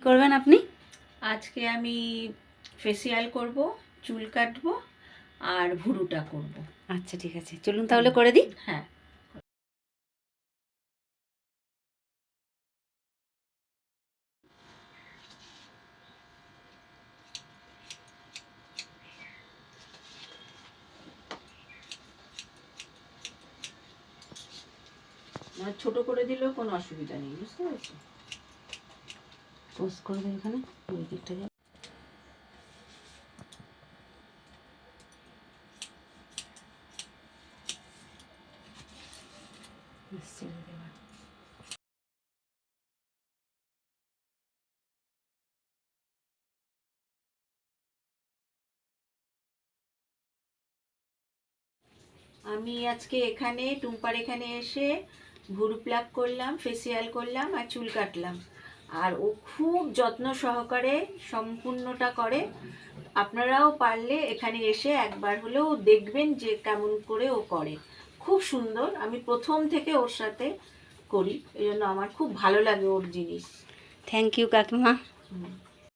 করবেন আপনি? আজকে আমি ফেসিয়াল করব, চুল কাটবো আর ভুরুটা করব। আচ্ছা ঠিক আছে, চলুন তাহলে করে দিই। হ্যাঁ, মানে ছোট করে দিলেও কোনো অসুবিধা নেই, বুঝতে পেরেছো? পোস্ট করে দেয় এখানে ওই দিকটা দিয়ে। ছেড়ে দেওয়া। আমি আজকে এখানে টুম্পার এখানে এসে ভুরু প্লাক করলাম, ফেসিয়াল করলাম আর চুল কাটলাম। আর ও খুব যত্ন সহকারে সম্পূর্ণটা করে। আপনারাও পারলে এখানে এসে একবার হলেও দেখবেন যে কেমন করে ও করে। খুব সুন্দর, আমি প্রথম থেকে ওর সাথে করি, এই জন্য আমার খুব ভালো লাগে ওর জিনিস। থ্যাংক ইউ কাকিমা।